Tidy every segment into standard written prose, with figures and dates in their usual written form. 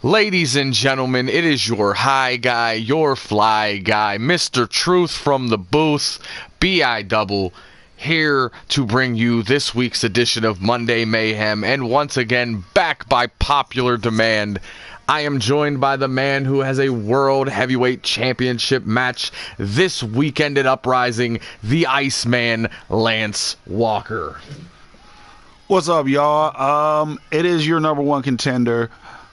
Ladies and gentlemen, it is your high guy, your fly guy, Mr. Truth from the booth, B.I.double, here to bring you this week's edition of Monday Mayhem, and once again, back by popular demand, I am joined by the man who has a World Heavyweight Championship match this weekend at Uprising, the Iceman, Lance Walker. What's up, y'all? It is your number one contender,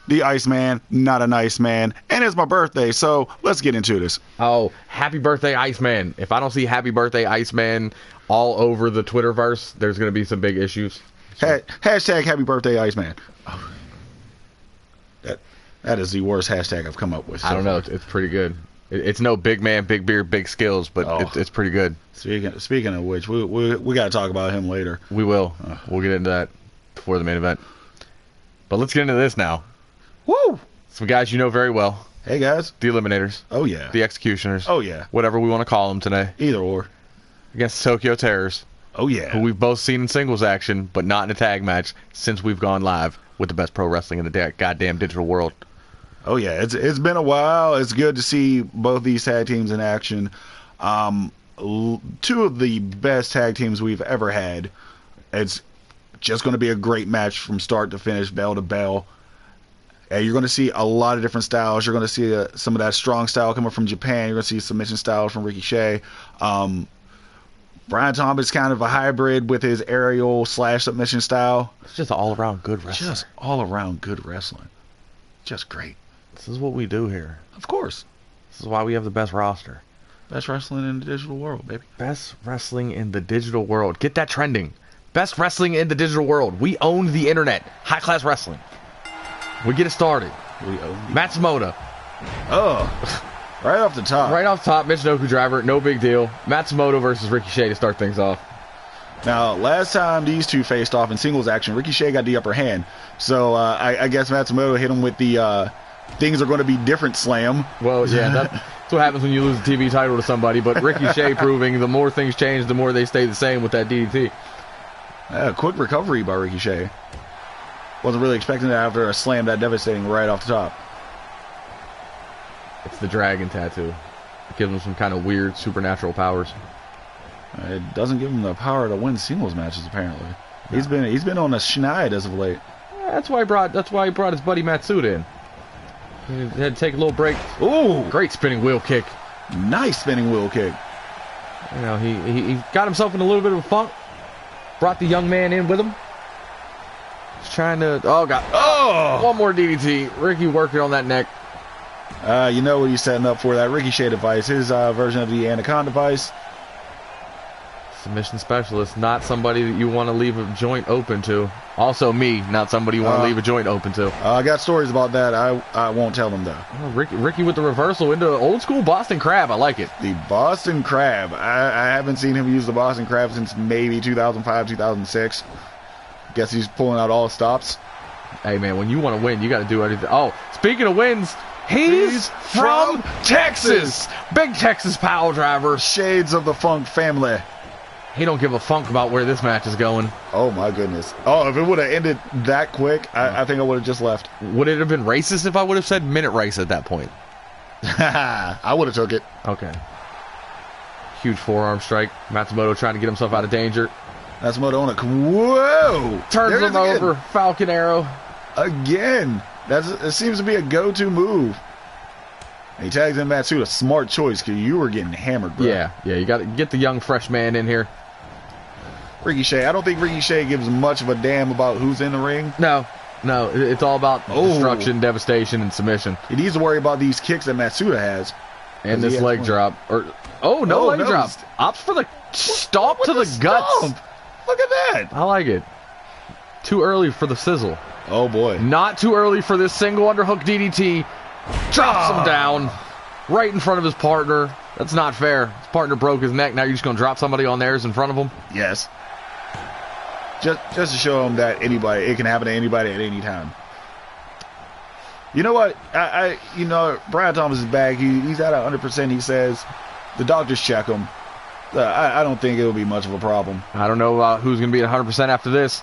the Iceman, not an Iceman, and it's my birthday, so let's get into this. Oh, happy birthday, Iceman. If I don't see happy birthday, Iceman, all over the Twitterverse, there's going to be some big issues. Hashtag happy birthday, Iceman. Oh, that is the worst hashtag I've come up with. I don't know. It's pretty good. It's no big man, big beard, big skills, but it's pretty good. Speaking of which, we got to talk about him later. We will. We'll get into that before the main event. But let's get into this now. Woo! Some guys you know very well. Hey, guys. The Eliminators. Oh, yeah. The Executioners. Oh, yeah. Whatever we want to call them today. Either or. Against the Tokyo Terrors. Oh, yeah. Who we've both seen in singles action, but not in a tag match since we've gone live with the best pro wrestling in the goddamn digital world. Oh, yeah. It's been a while. It's good to see both these tag teams in action. Two of the best tag teams we've ever had. It's just going to be a great match from start to finish, bell to bell. You're going to see a lot of different styles. You're going to see some of that strong style coming from Japan. You're going to see submission style from Ricochet. Brian Thomas is kind of a hybrid with his aerial / submission style. It's just all around good wrestling. Just all around good wrestling. Just great. This is what we do here. Of course. This is why we have the best roster. Best wrestling in the digital world, baby. Best wrestling in the digital world. Get that trending. Best wrestling in the digital world. We own the internet. High class wrestling. We get it started. We own Matsumoto. Oh. Right off the top. Right off the top, Michinoku driver. No big deal. Matsumoto versus Ricochet to start things off. Now, last time these two faced off in singles action, Ricochet got the upper hand. So, I guess Matsumoto hit him with the things are going to be different slam. Well, yeah, that's what happens when you lose a TV title to somebody. But Ricochet proving the more things change, the more they stay the same with that DDT. Quick recovery by Ricochet. Wasn't really expecting that after a slam that devastating right off the top. It's the dragon tattoo. It gives him some kind of weird supernatural powers. It doesn't give him the power to win singles matches, apparently. No. He's been on a schneid as of late. Yeah, that's why he brought his buddy Matsuda in. He had to take a little break. Ooh! Great spinning wheel kick. Nice spinning wheel kick. You know, he got himself in a little bit of a funk. Brought the young man in with him. He's trying to... Oh, God. Oh! One more DDT. Ricky working on that neck. You know what he's setting up for, that Ricochet device. His version of the Anaconda device. Submission specialist, not somebody that you want to leave a joint open to. Also me, not somebody you want to leave a joint open to. I got stories about that. I won't tell them, though. Oh, Ricky with the reversal into old school Boston Crab. I like it. The Boston Crab. I haven't seen him use the Boston Crab since maybe 2005, 2006. Guess he's pulling out all stops. Hey, man, when you want to win, you got to do anything. Oh, speaking of wins, he's from Texas. Big Texas power driver. Shades of the Funk family. He don't give a funk about where this match is going. Oh, my goodness. Oh, if it would have ended that quick, I think I would have just left. Would it have been racist if I would have said minute race at that point? I would have took it. Okay. Huge forearm strike. Matsumoto trying to get himself out of danger. Matsumoto on a... Whoa! Turns him over. Falcon arrow. Again. It seems to be a go-to move. He tags in Matsuda. Smart choice, because you were getting hammered, bro. Yeah, you got to get the young, fresh man in here. Ricochet. I don't think Ricochet gives much of a damn about who's in the ring. No, it's all about destruction, devastation, and submission. He needs to worry about these kicks that Matsuda has. And this leg drop. No leg drop. Opts for the stomp to the guts. Look at that. I like it. Too early for the sizzle. Oh, boy. Not too early for this single underhook DDT. Drops him down right in front of his partner. That's not fair. His partner broke his neck. Now you're just going to drop somebody on theirs in front of him? Yes. Just to show him that it can happen to anybody at any time. You know what? Brian Thomas is back. He's at 100%. He says the doctors check him. I don't think it'll be much of a problem. I don't know about who's going to be at 100% after this.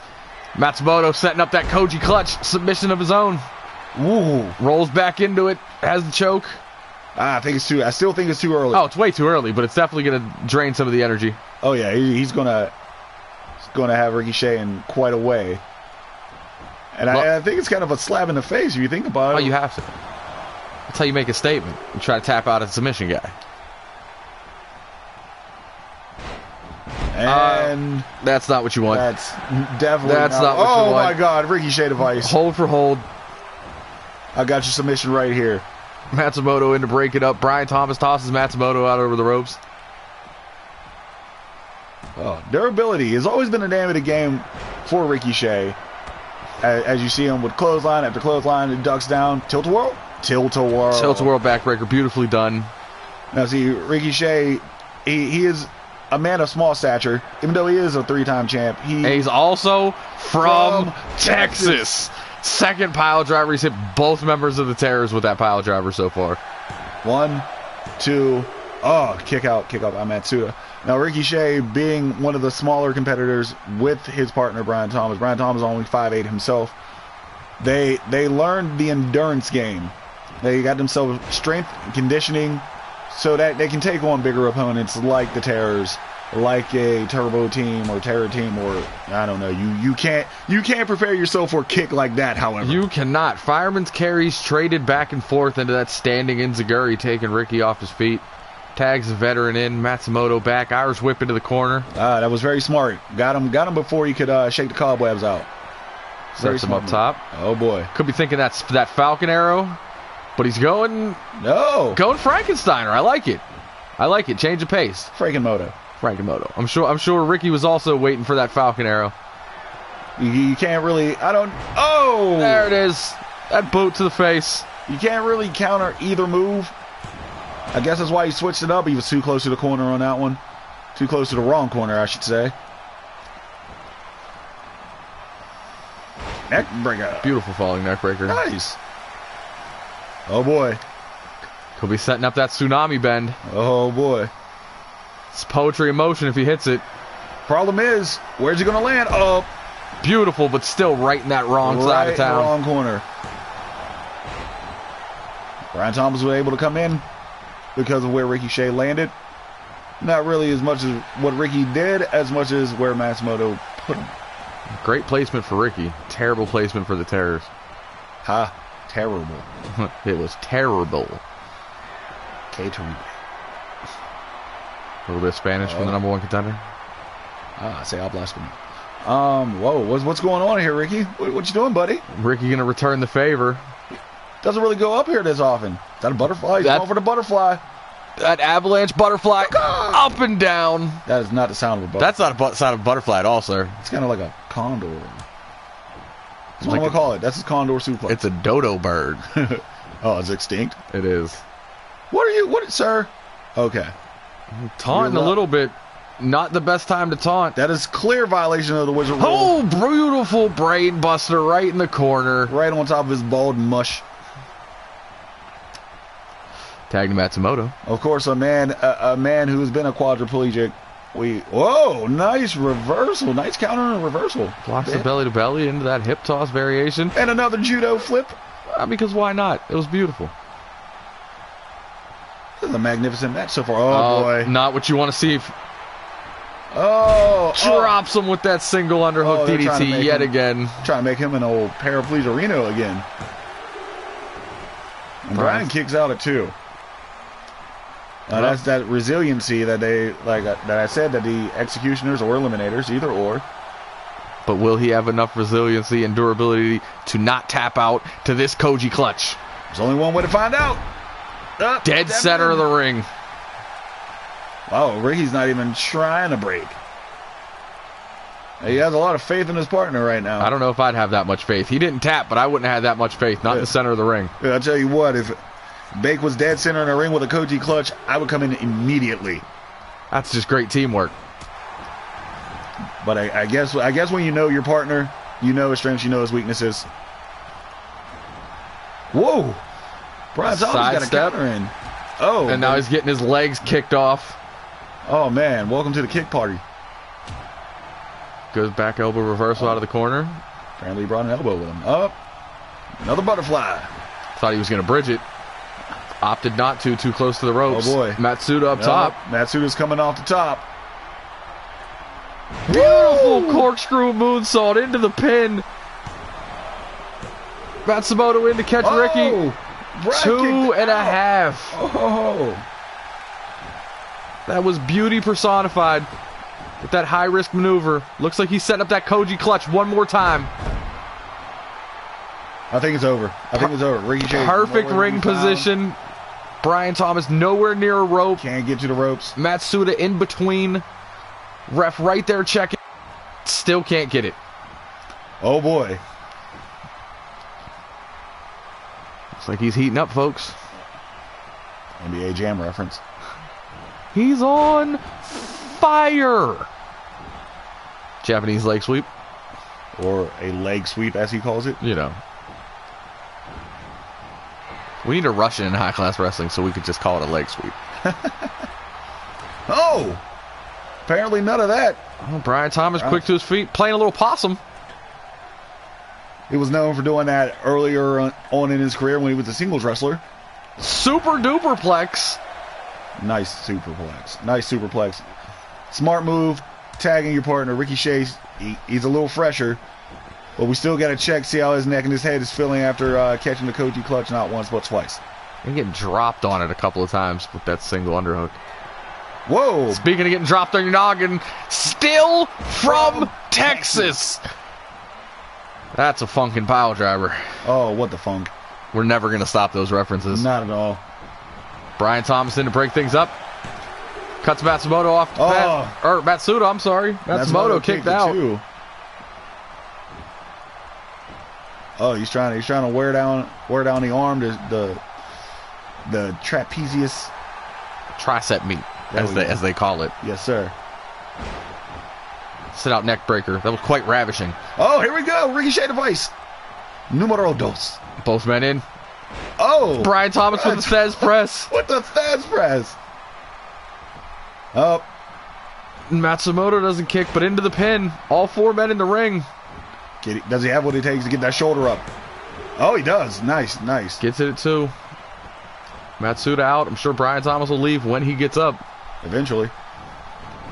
Matsumoto setting up that Koji clutch submission of his own. Ooh. Rolls back into it, has the choke. I still think it's too early. Oh, it's way too early, but it's definitely going to drain some of the energy. Oh yeah, he's gonna have Ricochet in quite a way. And I think it's kind of a slap in the face if you think about it. Oh, you have to. That's how you make a statement. You try to tap out a submission guy. And that's not what you want. That's definitely not what you want. Oh my God, Ricochet device. Hold for hold. I got your submission right here. Matsumoto in to break it up. Brian Thomas tosses Matsumoto out over the ropes. Oh, durability has always been the name of the game for Ricochet. As you see him with clothesline after clothesline, it ducks down. Tilt-a-whirl? Tilt-a-whirl. Tilt-a-whirl backbreaker, beautifully done. Now see, Ricochet, he is a man of small stature, even though he is a 3-time champ. He's also from Texas. Second pile driver. He's hit both members of the Terrors with that pile driver so far. 1, 2, kick out by Matsuda. Now Ricochet being one of the smaller competitors with his partner Brian Thomas. Brian Thomas is only 5'8" himself. They learned the endurance game. They got themselves strength and conditioning so that they can take on bigger opponents like the Terrors, like a Turbo team or Terror team, or I don't know. You can't prepare yourself for a kick like that, however. You cannot. Fireman's carries traded back and forth into that standing Enziguri, taking Ricky off his feet. Tags the veteran in. Matsumoto back. Irish whip into the corner. That was very smart. Got him before he could shake the cobwebs out. Sets him up top. Oh boy. Could be thinking that's that Falcon arrow, but he's going Frankensteiner. I like it. Change of pace. Frankenmoto. I'm sure Ricky was also waiting for that Falcon arrow. You can't really. Oh, there it is. That boot to the face. You can't really counter either move. I guess that's why he switched it up. He was too close to the corner on that one. Too close to the wrong corner, I should say. Neck breaker. Beautiful falling neck breaker. Nice. Oh boy. Could be setting up that tsunami bend. Oh boy. It's poetry in motion if he hits it. Problem is, where's he going to land? Oh. Beautiful, but still right in that wrong side of town. Wrong corner. Brian Thomas was able to come in because of where Ricochet landed. Not really as much as what Ricky did, as much as where Matsumoto put him. Great placement for Ricky. Terrible placement for the Terrors. Ha. Terrible. It was terrible. Que terrible. A little bit of Spanish for the number one contender. Say habla español. Whoa, what's going on here, Ricky? What you doing, buddy? Ricky gonna return the favor. Doesn't really go up here this often. Is that a butterfly? He's going for the butterfly. That avalanche butterfly up and down. That is not the sound of a butterfly. That's not a sound of a butterfly at all, sir. It's kind of like a condor. That's what I'm going to call it. That's a condor suplex. It's a dodo bird. Oh, it's extinct? It is. What, sir? Okay. Taunting a little bit. Not the best time to taunt. That is clear violation of the Wizard rule. Oh, beautiful brain buster right in the corner. Right on top of his bald mush. Tag to Matsumoto. Of course, a man who's been a quadriplegic. Whoa, nice reversal. Nice counter and reversal. Blocks the belly to belly into that hip toss variation. And another judo flip. Because why not? It was beautiful. This is a magnificent match so far. Oh, boy. Not what you want to see. Drops him with that single underhook DDT yet again. Trying to make him an old paraplegia Reno again. And Brian kicks out at 2. That's that resiliency that that I said that the executioners or eliminators, either or. But will he have enough resiliency and durability to not tap out to this Koji clutch? There's only one way to find out. Dead center of the ring. Wow, Ricky's not even trying to break. He has a lot of faith in his partner right now. I don't know if I'd have that much faith. He didn't tap, but I wouldn't have had that much faith. Not in the center of the ring. Yeah, I'll tell you what, if Bake was dead center in a ring with a Koji clutch, I would come in immediately. That's just great teamwork. But I guess when you know your partner, you know his strengths, you know his weaknesses. Whoa! Brian Thomas got a counter in. Oh, and now he's getting his legs kicked off. Oh man, welcome to the kick party. Goes back elbow reversal out of the corner. Apparently he brought an elbow with him. Up. Another butterfly. Thought he was going to bridge it. Opted not to. Too close to the ropes. Oh, boy. Matsuda up top. Matsuda's coming off the top. Beautiful corkscrew moonsault into the pin. Matsumoto in to catch Ricky. Brad 2.5. Oh. That was beauty personified with that high-risk maneuver. Looks like he's setting up that Koji clutch one more time. I think it's over. Ricochet. Perfect ring position. Brian Thomas nowhere near a rope. Can't get to the ropes. Matsuda in between. Ref right there checking. Still can't get it. Oh, boy. Looks like he's heating up, folks. NBA Jam reference. He's on fire. Japanese leg sweep. Or a leg sweep, as he calls it. You know. We need a Russian in high-class wrestling so we could just call it a leg sweep. Oh! Apparently none of that. Oh, Brian Thomas quick to his feet, playing a little possum. He was known for doing that earlier on in his career when he was a singles wrestler. Super duperplex. Nice superplex. Smart move, tagging your partner. Ricochet, he's a little fresher. But we still got to check, see how his neck and his head is feeling after catching the Koji clutch not once but twice. And getting dropped on it a couple of times with that single underhook. Whoa! Speaking of getting dropped on your noggin, still from Texas. That's a funkin' pile driver. Oh, what the funk. We're never going to stop those references. Not at all. Brian Thomas in to break things up. Cuts Matsumoto off the pad. Or Matsuda, I'm sorry. Matsumoto kicked out. Too. Oh, he's trying to wear down the arm, the trapezius. Tricep meat, as they call it. Yes, sir. Sit out neck breaker. That was quite ravishing. Oh, here we go. Ricochet device. Numero dos. Both men in. Oh. Brian Thomas with the Thez press. With the Thez press. Oh. Matsumoto doesn't kick, but into the pin. All four men in the ring. Does he have what it takes to get that shoulder up? Oh, he does. Nice. Gets it too. Matsuda out. I'm sure Brian Thomas will leave when he gets up. Eventually.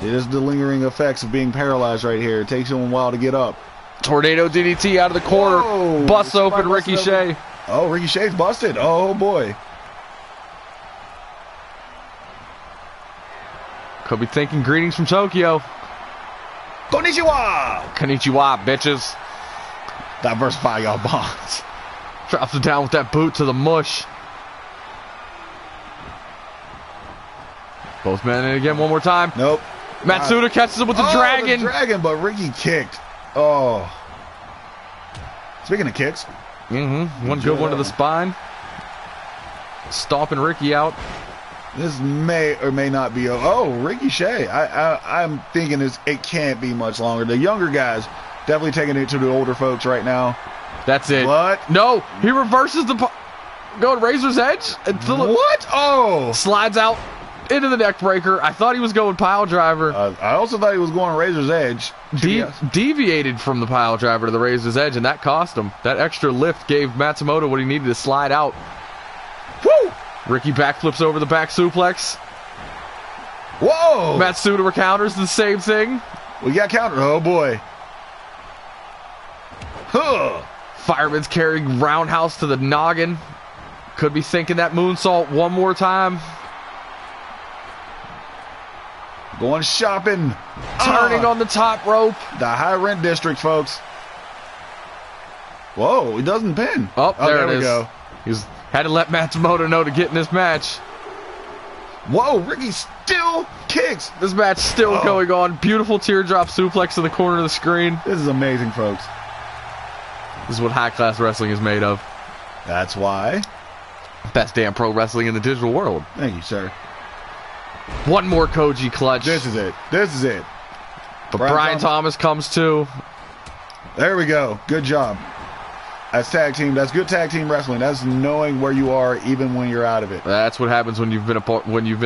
It is the lingering effects of being paralyzed right here. It takes him a while to get up. Tornado DDT out of the corner. Whoa, Busts open Ricochet. Oh, Ricochet's busted. Oh, boy. Could be thinking greetings from Tokyo. Konnichiwa! Konnichiwa, bitches. Diversify y'all bonds. Drops it down with that boot to the mush. Both men in again one more time. Nope. Matsuda catches him with the dragon. The dragon, but Ricky kicked. Oh. Speaking of kicks. One good one to the spine. Stomping Ricky out. This may or may not be. Oh, Ricochet. I'm thinking it can't be much longer. The younger guys definitely taking it to the older folks right now. That's it. What? No, he reverses the going Razor's Edge. What? Oh. Slides out into the neck breaker. I thought he was going pile driver. I also thought he was going Razor's Edge. Deviated from the pile driver to the Razor's Edge, and that cost him. That extra lift gave Matsumoto what he needed to slide out. Woo! Ricky backflips over the back suplex. Whoa! Matsuda counters the same thing. We got counter. Oh, boy. Huh. Fireman's carry roundhouse to the noggin. Could be thinking that moonsault one more time. Going shopping. Turning on the top rope. The high rent district, folks. Whoa, he doesn't pin. Oh, there we go. He's had to let Matsumoto know to get in this match. Whoa, Ricky still kicks. This match still going on. Beautiful teardrop suplex in the corner of the screen. This is amazing, folks. This is what high-class wrestling is made of. That's why. Best damn pro wrestling in the digital world. Thank you, sir. One more Koji clutch. This is it. But Brian Thomas comes too. There we go. Good job. That's tag team. That's good tag team wrestling. That's knowing where you are even when you're out of it. That's what happens when you've been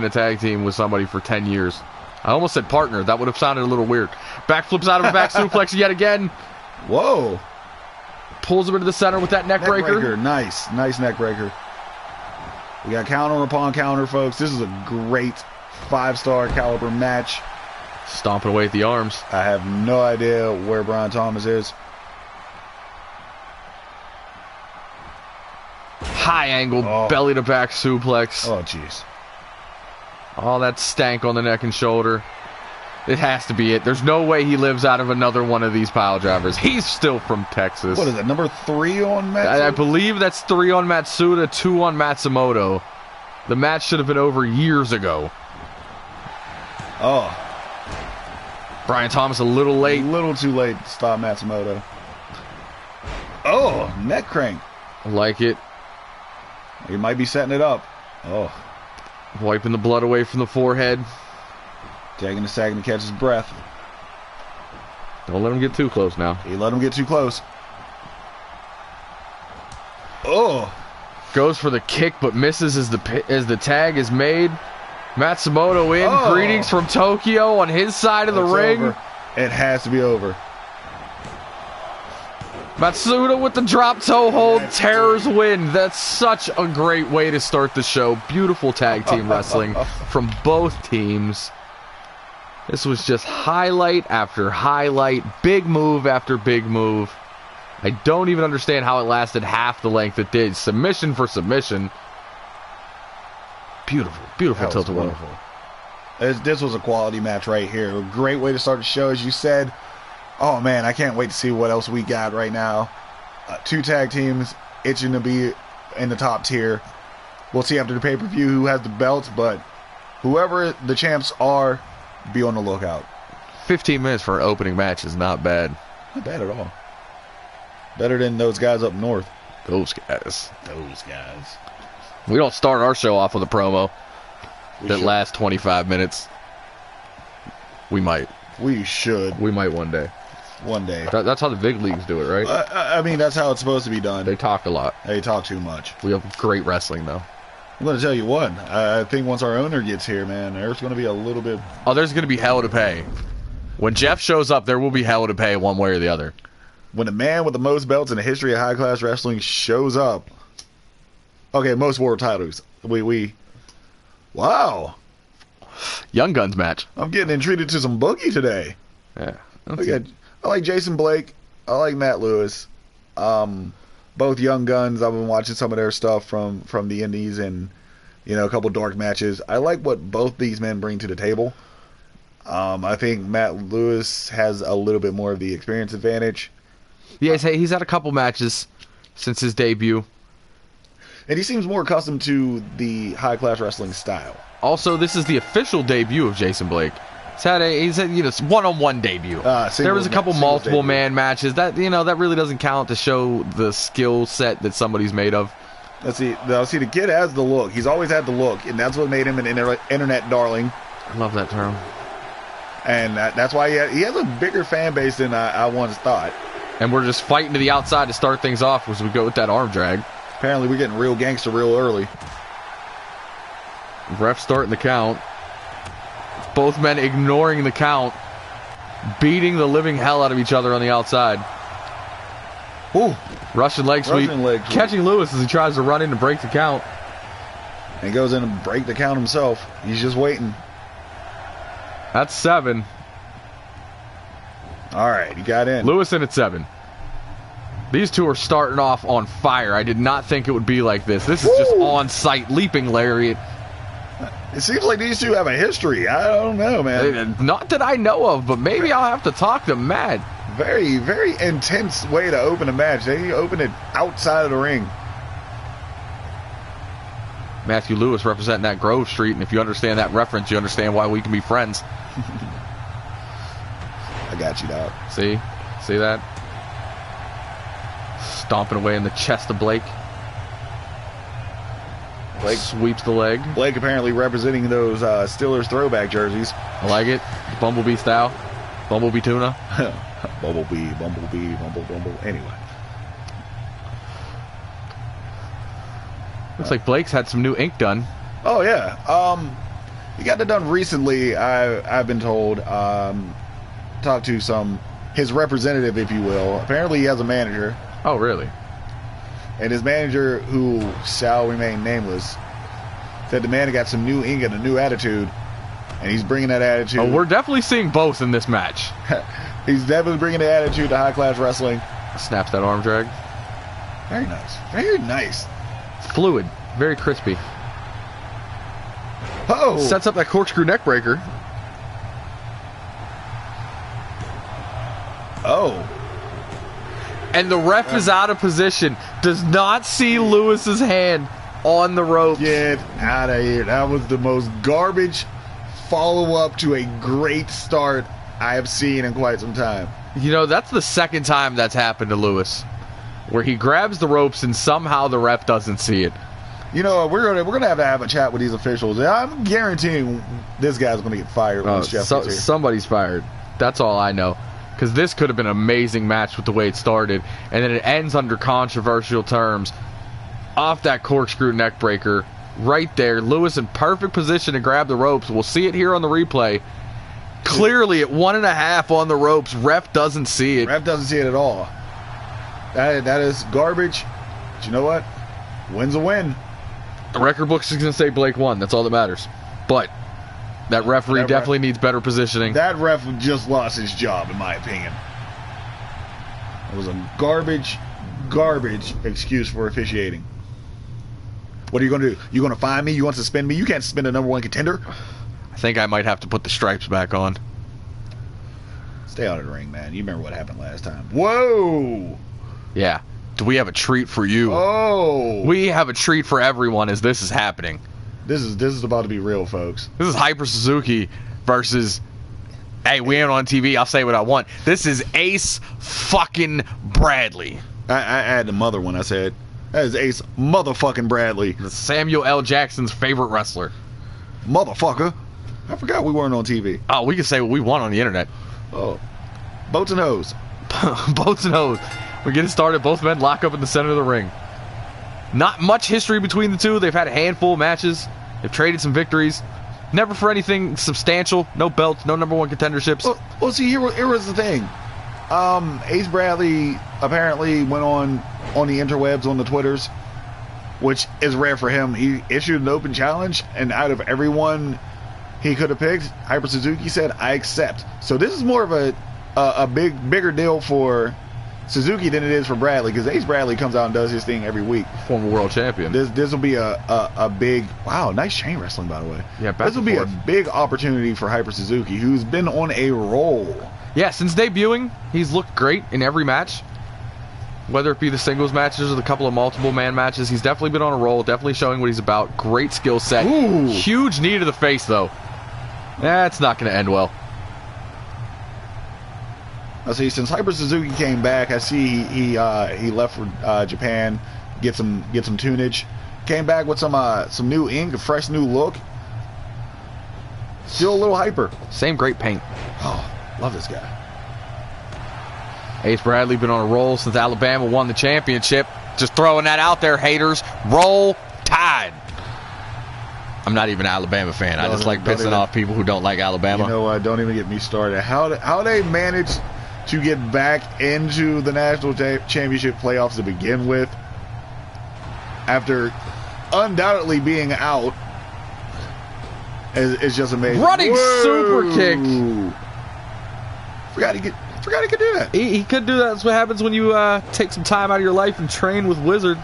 a tag team with somebody for 10 years. I almost said partner. That would have sounded a little weird. Backflips out of a back suplex yet again. Whoa. Pulls him into the center with that neck breaker. Nice neck breaker. We got counter upon counter, folks. This is a great 5-star caliber match. Stomping away at the arms. I have no idea where Brian Thomas is. High angle, belly to back suplex. Oh, jeez. All that stank on the neck and shoulder. It has to be it. There's no way he lives out of another one of these pile drivers. He's still from Texas. What is that, number 3 on Matsuda? I believe that's 3 on Matsuda, 2 on Matsumoto. The match should have been over years ago. Oh. Brian Thomas a little late. A little too late to stop Matsumoto. Oh, neck crank. I like it. He might be setting it up. Oh. Wiping the blood away from the forehead. Taking a second to catch his breath. Don't let him get too close now. He let him get too close. Oh. Goes for the kick, but misses as the tag is made. Matsumoto in. Oh. Greetings from Tokyo on his side of the ring. Over. It has to be over. Matsuda with the drop toe hold. Terrors win. That's such a great way to start the show. Beautiful tag team wrestling from both teams. This was just highlight after highlight. Big move after big move. I don't even understand how it lasted half the length it did. Submission for submission. Beautiful, beautiful tilt-a-whirl. This was a quality match right here. A great way to start the show, as you said. Oh, man, I can't wait to see what else we got right now. 2 tag teams itching to be in the top tier. We'll see after the pay-per-view who has the belts, but whoever the champs are, be on the lookout. 15 minutes for an opening match is not bad. Not bad at all. Better than those guys up north. Those guys. Those guys. We don't start our show off with a promo that should. lasts 25 minutes. We might. We should. We might one day. One day. That's how the big leagues do it, right? I mean, that's how it's supposed to be done. They talk a lot. They talk too much. We have great wrestling, though. I'm going to tell you what. I think once our owner gets here, man, there's going to be a little bit... Oh, there's going to be hell to pay. When Jeff shows up, there will be hell to pay one way or the other. When the man with the most belts in the history of high-class wrestling shows up... Okay, most world titles. Wow. Young Guns match. I'm getting entreated to some boogie today. Yeah. I like Jason Blake. I like Matt Lewis. Both Young Guns. I've been watching some of their stuff from the indies and, you know, a couple dark matches. I like what both these men bring to the table. I think Matt Lewis has a little bit more of the experience advantage. Yeah, he's had a couple matches since his debut. And he seems more accustomed to the high-class wrestling style. Also, this is the official debut of Jason Blake. He's had one-on-one debut. There was a couple multiple man matches. That that really doesn't count to show the skill set that somebody's made of. Let's see. The kid has the look. He's always had the look, and that's what made him an internet darling. I love that term. And that's why he has a bigger fan base than I once thought. And we're just fighting to the outside to start things off as we go with that arm drag. Apparently, we're getting real gangster real early. Ref starting the count. Both men ignoring the count. Beating the living hell out of each other on the outside. Ooh. Russian leg sweep. Catching Lewis as he tries to run in to break the count. And he goes in and break the count himself. He's just waiting. That's 7. All right, he got in. Lewis in at 7. These two are starting off on fire. I did not think it would be like this. This is just on-site leaping lariat. It seems like these two have a history. I don't know, man. Not that I know of, but maybe I'll have to talk to Matt. Very, very intense way to open a match. They open it outside of the ring. Matthew Lewis representing that Grove Street, and if you understand that reference, you understand why we can be friends. I got you, dog. See that? Stomping away in the chest of Blake. Blake sweeps the leg. Blake apparently representing those Steelers throwback jerseys. I like it. Bumblebee style. Bumblebee tuna. Bumble. Anyway. Looks like Blake's had some new ink done. Oh, yeah. He got that done recently, I've been told. Talked to his representative, if you will. Apparently he has a manager. Oh, really? And his manager, who shall remain nameless, said the man had got some new ink and a new attitude, and he's bringing that attitude. Oh, we're definitely seeing both in this match. He's definitely bringing the attitude to high-class wrestling. Snaps that arm drag. Very nice. Very nice. Fluid. Very crispy. Oh! Sets up that corkscrew neck breaker. Oh. And the ref is out of position. Does not see Lewis's hand on the rope. Get out of here. That was the most garbage follow-up to a great start I have seen in quite some time. You know, that's the second time that's happened to Lewis, where he grabs the ropes and somehow the ref doesn't see it. You know, we're gonna have a chat with these officials. I'm guaranteeing this guy's gonna get fired when Jeff gets here. Somebody's fired. That's all I know. Because this could have been an amazing match with the way it started, and then it ends under controversial terms. Off that corkscrew neck breaker, right there. Lewis in perfect position to grab the ropes. We'll see it here on the replay. Clearly at 1.5 on the ropes. Ref doesn't see it. Ref doesn't see it at all. That is garbage. But you know what? Win's a win. The record book's just going to say Blake won. That's all that matters. But that referee definitely needs better positioning. That ref just lost his job, in my opinion. It was a garbage excuse for officiating. What are you going to do? You going to fine me? You want to suspend me? You can't suspend a #1 contender. I think I might have to put the stripes back on. Stay out of the ring, man. You remember what happened last time. Whoa! Yeah. Do we have a treat for you? Oh! We have a treat for everyone as this is happening. This is about to be real, folks. This is Hyper Suzuki versus... Hey, we ain't on TV. I'll say what I want. This is Ace fucking Bradley. I had the mother when I said, that is Ace motherfucking Bradley. Samuel L. Jackson's favorite wrestler. Motherfucker. I forgot we weren't on TV. Oh, we can say what we want on the internet. Oh. Boats and hose. Boats and hose. We're getting started. Both men lock up in the center of the ring. Not much history between the two. They've had a handful of matches. They've traded some victories. Never for anything substantial. No belts, no #1 contenderships. Well, see, here was the thing. Ace Bradley apparently went on the interwebs, on the Twitters, which is rare for him. He issued an open challenge, and out of everyone he could have picked, Hyper Suzuki said, I accept. So this is more of a bigger deal for Suzuki than it is for Bradley, because Ace Bradley comes out and does his thing every week. Former world champion. This will be a big... Wow, nice chain wrestling, by the way. Yeah, this will be a big opportunity for Hyper Suzuki, who's been on a roll. Yeah, since debuting, he's looked great in every match. Whether it be the singles matches or the couple of multiple man matches, he's definitely been on a roll, definitely showing what he's about. Great skill set. Ooh. Huge knee to the face, though. That's not going to end well. I see. Since Hyper Suzuki came back, I see he left for Japan, get some tunage. Came back with some new ink, a fresh new look. Still a little hyper. Same great paint. Oh, love this guy. Ace Bradley been on a roll since Alabama won the championship. Just throwing that out there, haters. Roll Tide. I'm not even an Alabama fan. I just like pissing off people who don't like Alabama. You know what? Don't even get me started. How they managed to get back into the national championship playoffs to begin with, after undoubtedly being out, is just amazing. Running Whoa. super kick. Forgot he could do that. He could do that. That's what happens when you take some time out of your life and train with Wizard.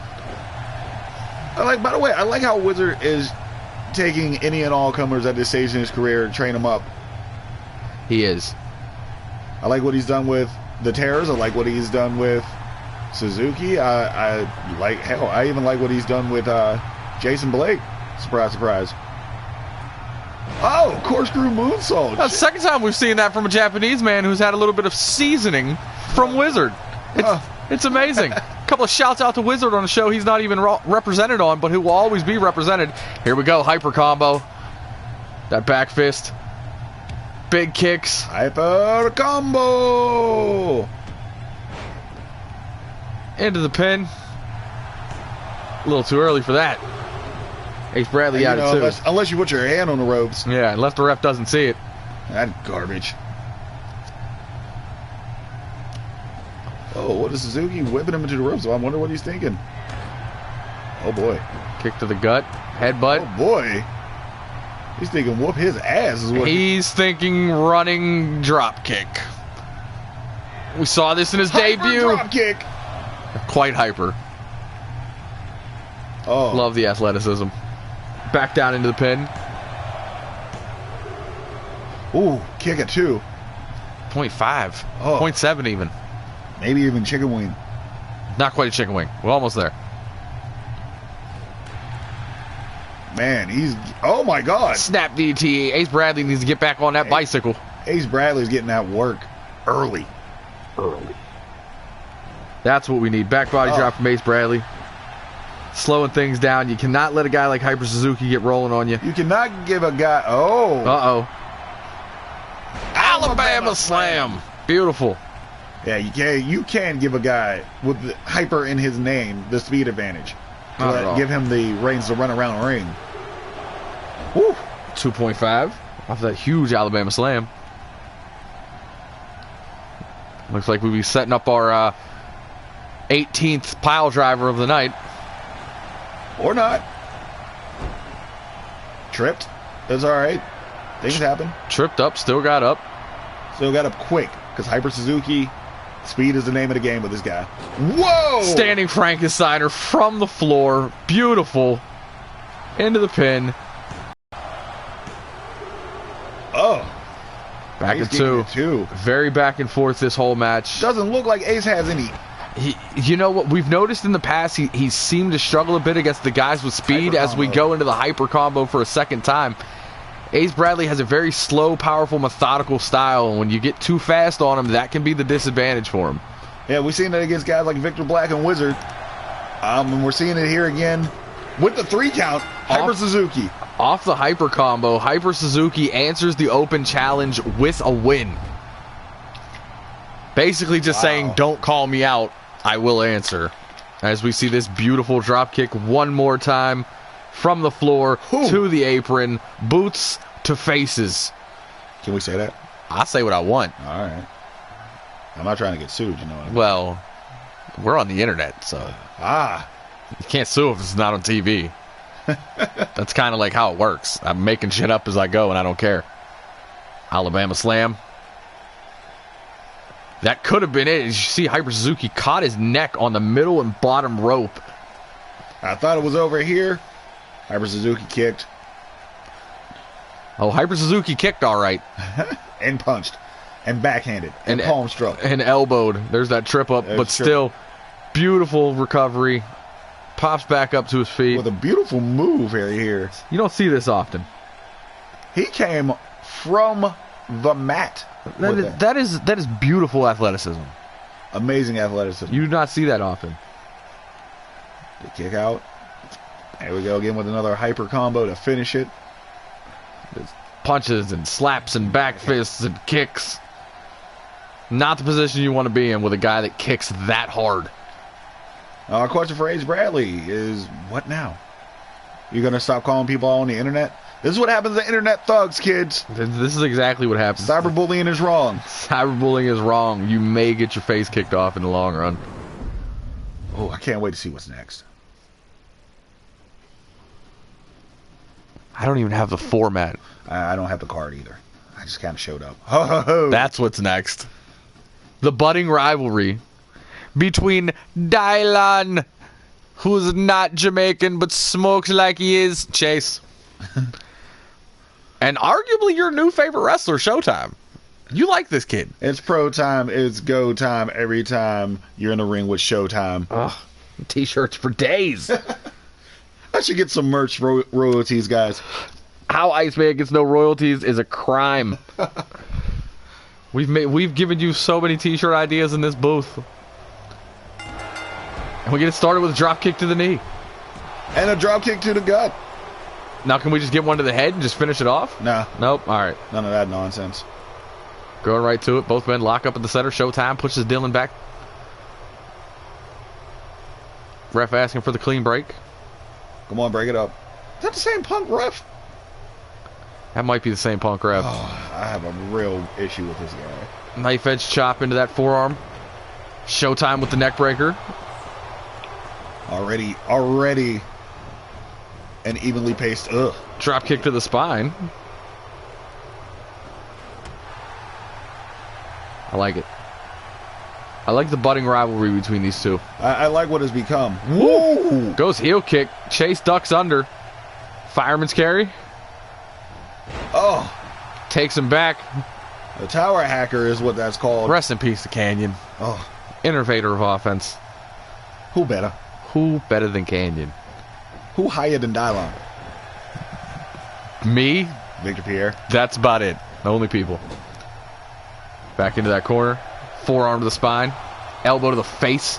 By the way, I like how Wizard is taking any and all comers at this stage in his career and train them up. He is. I like what he's done with the Terrors. I like what he's done with Suzuki. I even like what he's done with Jason Blake. Surprise, surprise. Oh, corkscrew moonsault. That's the second time we've seen that from a Japanese man who's had a little bit of seasoning from Wizard. It's amazing. A couple of shouts out to Wizard on a show he's not even represented on, but who will always be represented. Here we go, hyper combo. That back fist. Big kicks. Hyper combo. Into the pin. A little too early for that. Ace Bradley out of two. Unless you put your hand on the ropes. Yeah, unless the ref doesn't see it. That garbage. Oh, what is Suzuki whipping him into the ropes? I wonder what he's thinking. Oh, boy. Kick to the gut. Headbutt. Oh, boy. He's thinking whoop his ass. Is what He's thinking running drop kick. We saw this in his debut. Drop kick. Quite hyper. Oh. Love the athleticism. Back down into the pin. Ooh, kick at 2. 0.5. Oh. 0.7 even. Maybe even chicken wing. Not quite a chicken wing. We're almost there. Man, he's... Oh, my God. Snap DT. Ace Bradley needs to get back on that bicycle. Ace Bradley's getting that work early. That's what we need. Back body drop from Ace Bradley. Slowing things down. You cannot let a guy like Hyper Suzuki get rolling on you. You cannot give a guy... Oh. Uh-oh. Alabama Slam. Beautiful. Yeah, you can give a guy with the hyper in his name the speed advantage. Give him the reins to run around the ring. Woo. 2.5 off that huge Alabama Slam. Looks like we'll be setting up our 18th pile driver of the night. Or not. Tripped. That's all right. Things happen. Tripped up, still got up. Still got up quick, because Hyper Suzuki, speed is the name of the game with this guy. Whoa! Standing Frankensteiner from the floor. Beautiful. Into the pin. Oh. Back at 2. Very back and forth this whole match. Doesn't look like Ace has any. You know what we've noticed in the past, he seemed to struggle a bit against the guys with speed as we go into the hyper combo for a second time. Ace Bradley has a very slow, powerful, methodical style, and when you get too fast on him, that can be the disadvantage for him. Yeah, we've seen it against guys like Victor Black and Wizard. And we're seeing it here again with the 3 count. Hyper Suzuki. Off the hyper combo, Hyper Suzuki answers the open challenge with a win. Basically just saying, don't call me out, I will answer. As we see this beautiful drop kick one more time from the floor to the apron, boots to faces. Can we say that? I say what I want. All right. I'm not trying to get sued, you know what I mean? Well, we're on the internet, so you can't sue if it's not on TV. That's kind of like how it works. I'm making shit up as I go, and I don't care. Alabama Slam. That could have been it. As you see, Hyper Suzuki caught his neck on the middle and bottom rope. I thought it was over here. Hyper Suzuki kicked. Oh, Hyper Suzuki kicked all right. And punched. And backhanded. And palm struck. And elbowed. There's that trip up. But still, beautiful recovery. Pops back up to his feet. With a beautiful move here. You don't see this often. He came from the mat. That is beautiful athleticism. Amazing athleticism. You do not see that often. The kick out. There we go again with another hyper combo to finish it. There's punches and slaps and back fists and kicks. Not the position you want to be in with a guy that kicks that hard. Our question for Ace Bradley is, what now? You going to stop calling people on the internet? This is what happens to internet thugs, kids. This is exactly what happens. Cyberbullying is wrong. Cyberbullying is wrong. You may get your face kicked off in the long run. Oh, I can't wait to see what's next. I don't even have the format. I don't have the card either. I just kind of showed up. Ho, ho, ho. That's what's next. The budding rivalry between Dylan, who's not Jamaican but smokes like he is, Chase, and arguably your new favorite wrestler, Showtime. You like this kid. It's pro time. It's go time every time you're in the ring with Showtime. Ugh, T-shirts for days. I should get some merch royalties, guys. How Iceman gets no royalties is a crime. We've given you so many T-shirt ideas in this booth. And we get it started with a drop kick to the knee. And a drop kick to the gut. Now can we just get one to the head and just finish it off? No. Nope. All right. None of that nonsense. Going right to it. Both men lock up at the center. Showtime pushes Dylan back. Ref asking for the clean break. Come on, break it up. Is that the same Punk ref? That might be the same Punk ref. Oh, I have a real issue with this guy. Knife edge chop into that forearm. Showtime with the neck breaker. Already an evenly paced. Ugh. Drop kick to the spine. I like it. I like the budding rivalry between these two. I like what has become. Woo! Goes heel kick. Chase ducks under. Fireman's carry. Oh. Takes him back. The tower hacker is what that's called. Rest in peace to Canyon. Oh. Innovator of offense. Who better? Who better than Canyon? Who higher than Dylon? Me? Victor Pierre. That's about it. The only people. Back into that corner. Forearm to the spine. Elbow to the face.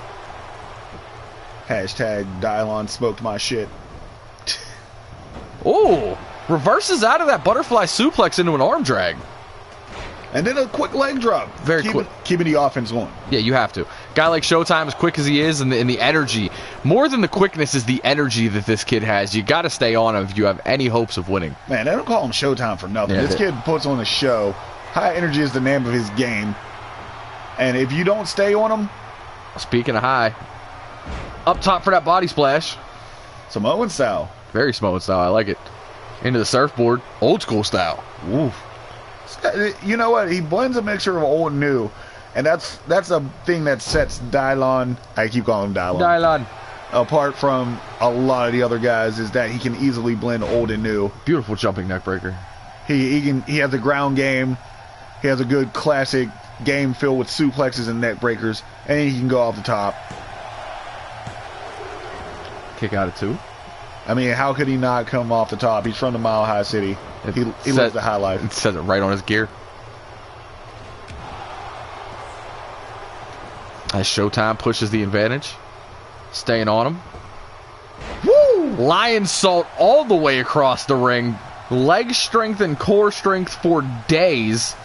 Hashtag Dylon smoked my shit. Oh! Reverses out of that butterfly suplex into an arm drag. And then a quick leg drop. Very quick. Keeping the offense going. Yeah, you have to. Guy like Showtime, as quick as he is, and the energy. More than the quickness is the energy that this kid has. You got to stay on him if you have any hopes of winning. Man, they don't call him Showtime for nothing. Yeah, this kid puts on a show. High energy is the name of his game. And if you don't stay on him... Speaking of high. Up top for that body splash. Samoan style. Very Samoan style. I like it. Into the surfboard. Old school style. Oof. You know what? He blends a mixture of old and new. And that's a thing that sets Dylon... I keep calling him Dylon. Apart from a lot of the other guys, is that he can easily blend old and new. Beautiful jumping neck breaker. He has a ground game. He has a good classic game filled with suplexes and neck breakers, and he can go off the top. Kick out of 2. I mean, how could he not come off the top? He's from the Mile High City. He lives the high life. It says it right on his gear. As Showtime pushes the advantage. Staying on him. Woo! Lion salt all the way across the ring. Leg strength and core strength for days.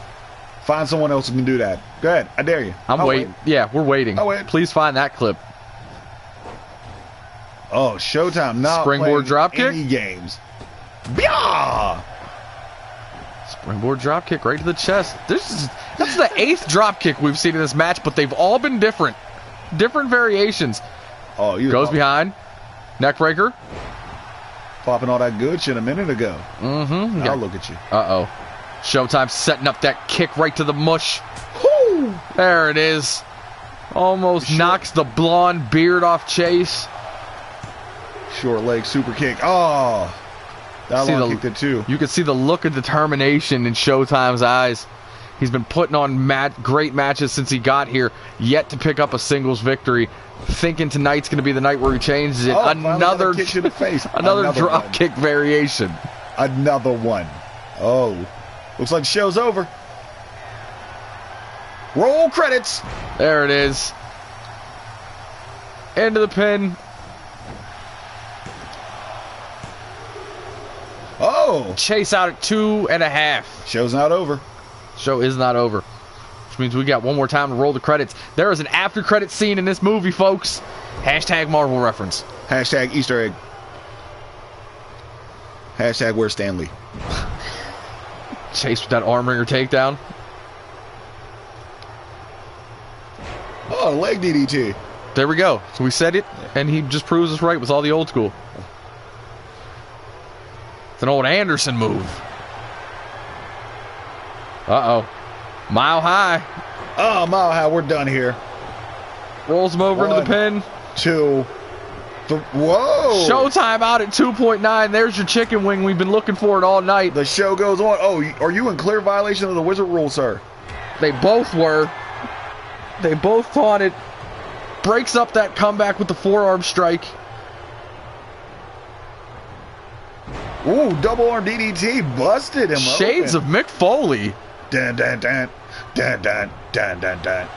Find someone else who can do that. Go ahead. I dare you. I'm waiting. Yeah, we're waiting. I'll wait. Please find that clip. Oh, Showtime not Springboard drop kick? any games. Byah! Springboard drop kick right to the chest. That's the 8th drop kick we've seen in this match, but they've all been different. Different variations. Oh, you goes behind. Neck breaker. Popping all that good shit a minute ago. Mm-hmm. Now look at you. Uh-oh. Showtime setting up that kick right to the mush. Woo! There it is. Almost knocks the blonde beard off Chase. Short leg super kick. Oh! Dylon kicked it too. You can see the look of determination in Showtime's eyes. He's been putting on great matches since he got here, yet to pick up a singles victory. Thinking tonight's going to be the night where he changes it. Another kick to the face. Another drop kick variation. Another one. Oh. Looks like the show's over. Roll credits. There it is. Into the pin. Oh. Chase out at 2.5. Show's not over. Show is not over. Which means we got one more time to roll the credits. There is an after credit scene in this movie, folks. Hashtag Marvel reference. Hashtag Easter egg. Hashtag where's Stanley. Chase with that arm ringer takedown. Oh, leg DDT. There we go. So we said it, and he just proves us right with all the old school. It's an old Anderson move. Uh-oh. Mile High. Oh, Mile High. We're done here. Rolls him over into the pin. 2. Whoa. Showtime out at 2.9. There's your chicken wing. We've been looking for it all night. The show goes on. Oh, are you in clear violation of the wizard rule, sir? They both were. They both taunted. Breaks up that comeback with the forearm strike. Ooh, double arm DDT. Busted him Shades open. of Mick Foley. Dun, dun, dun. Dun, dun, dun, dun, dun.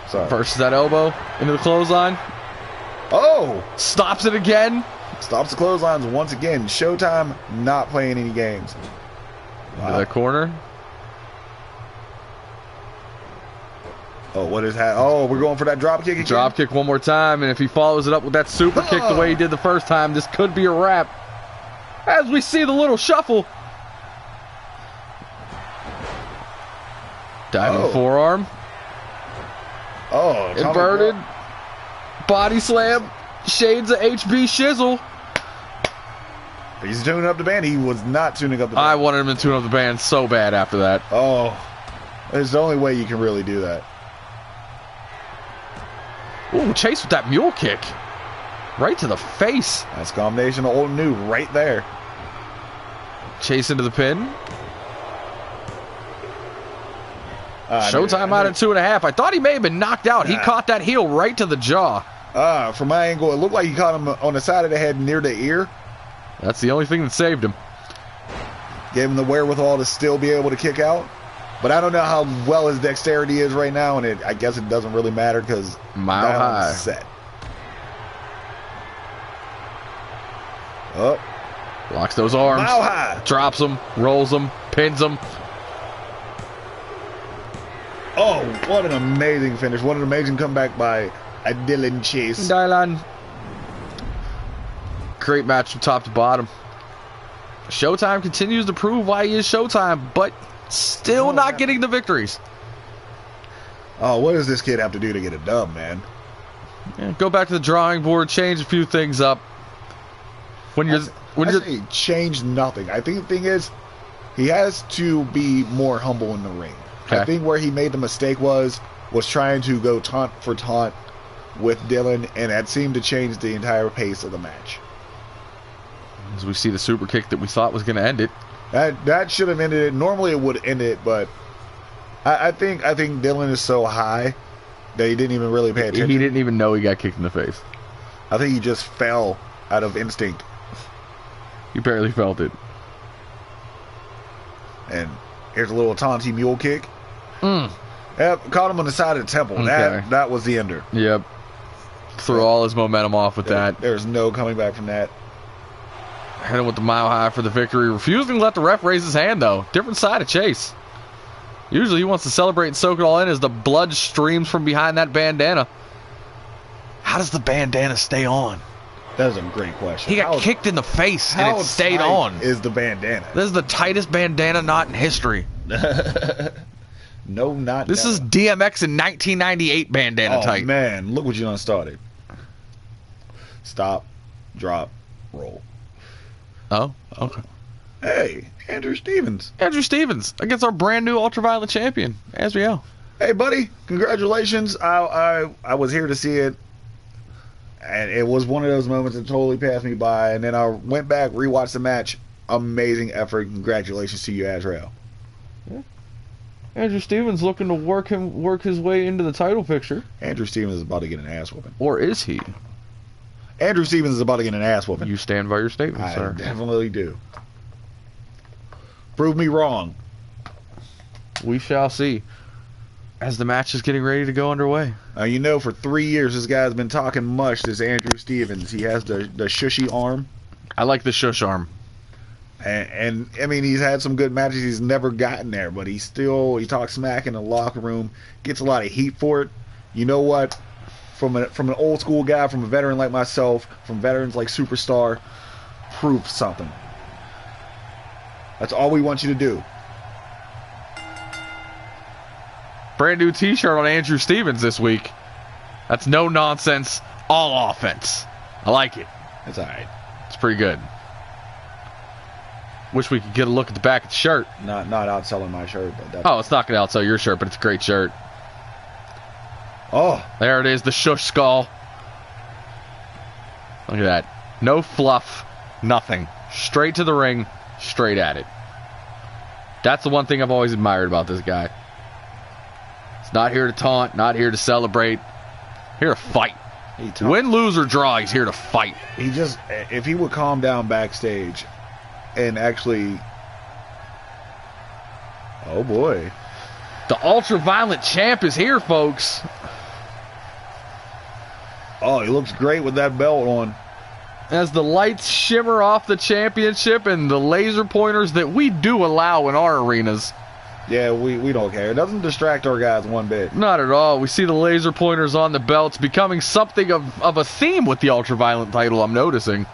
Sorry. Versus that elbow into the clothesline. Oh! Stops it again. Stops the clotheslines once again. Showtime not playing any games. Wow. Into the corner. Oh, what is that? Oh, we're going for that drop kick again? Drop kick one more time, and if he follows it up with that super kick the way he did the first time, this could be a wrap. As we see the little shuffle. Diving forearm. Oh, inverted body slam. Shades of HB Shizzle. He's tuning up the band. He was not tuning up the band. I wanted him to tune up the band so bad after that. Oh, it's the only way you can really do that. Ooh, Chase with that mule kick. Right to the face. That's a combination of old and new right there. Chase into the pin. Showtime out at 2.5. I thought he may have been knocked out. He caught that heel right to the jaw. From my angle, it looked like he caught him on the side of the head near the ear. That's the only thing that saved him. Gave him the wherewithal to still be able to kick out. But I don't know how well his dexterity is right now, and I guess it doesn't really matter because Mile High set. Oh. Blocks those arms. Mile High. Drops them, rolls them, pins them. Oh, what an amazing finish. What an amazing comeback by Dylan Chase. Dylan. Great match from top to bottom. Showtime continues to prove why he is Showtime, but still not getting the victories. Oh, what does this kid have to do to get a dub, man? Yeah, go back to the drawing board, change a few things up. He changed nothing. I think the thing is, he has to be more humble in the ring. Okay. I think where he made the mistake was trying to go taunt for taunt with Dylan, and that seemed to change the entire pace of the match. As we see the super kick that we thought was going to end it. That should have ended it. Normally it would end it, but I think Dylan is so high that he didn't even really pay attention. He didn't even know he got kicked in the face. I think he just fell out of instinct. He barely felt it. And here's a little taunty mule kick. Yep, caught him on the side of the temple. Okay. That was the ender. Yep. Threw all his momentum off with that. There's no coming back from that. Hit him with the Mile High for the victory. Refusing to let the ref raise his hand, though. Different side of Chase. Usually he wants to celebrate and soak it all in as the blood streams from behind that bandana. How does the bandana stay on? That is a great question. He got kicked in the face and it stayed on. Is the bandana? This is the tightest bandana knot in history. No, not this. Is DMX in 1998 bandana tight. Oh, man. Look what you done started. Stop, drop, roll. Oh, okay. Hey, Andrew Stevens. Andrew Stevens against our brand new Ultraviolet champion, Azriel. Hey, buddy. Congratulations. I was here to see it. And it was one of those moments that totally passed me by. And then I went back, rewatched the match. Amazing effort. Congratulations to you, Azrael. Yeah. Andrew Stevens looking to work his way into the title picture. Andrew Stevens is about to get an ass whooping. Or is he? Andrew Stevens is about to get an ass whooping. You stand by your statement, sir. I definitely do. Prove me wrong. We shall see. As the match is getting ready to go underway. You know, for 3 years, this guy's been talking mush, this Andrew Stevens. He has the shushy arm. I like the shush arm. And I mean, he's had some good matches. He's never gotten there, but he talks smack in the locker room, gets a lot of heat for it. You know what? From an old school guy, from a veteran like myself, from veterans like Superstar, prove something. That's all we want you to do. Brand new t-shirt on Andrew Stevens this week. That's no nonsense, all offense. I like it. That's all right. It's pretty good. Wish we could get a look at the back of the shirt. Not outselling my shirt. But it's not going to outsell your shirt, but it's a great shirt. Oh. There it is, the shush skull. Look at that. No fluff, nothing. Straight to the ring, straight at it. That's the one thing I've always admired about this guy. He's not here to taunt, not here to celebrate. Here to fight. Win, lose, or draw, he's here to fight. If he would calm down backstage and actually... Oh, boy. The Ultraviolet champ is here, folks. Oh, he looks great with that belt on. As the lights shimmer off the championship and the laser pointers that we do allow in our arenas. Yeah, we don't care. It doesn't distract our guys one bit. Not at all. We see the laser pointers on the belts becoming something of a theme with the Ultraviolet title, I'm noticing.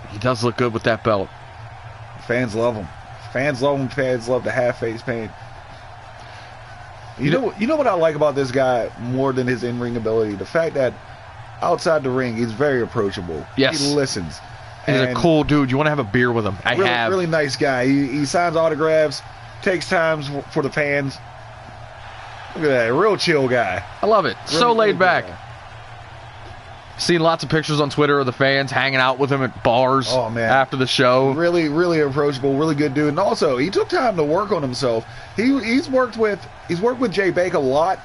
He does look good with that belt. Fans love him. Fans love him. Fans love the half-face paint. You know what I like about this guy more than his in-ring ability? The fact that outside the ring, he's very approachable. Yes. He listens. He's a cool dude. You want to have a beer with him. Really nice guy. He signs autographs, takes time for the fans. Look at that. Real chill guy. I love it. So laid back. Guy. Seen lots of pictures on Twitter of the fans hanging out with him at bars after the show. Really, really approachable, really good dude. And also, he took time to work on himself. He's worked with Jay Baker a lot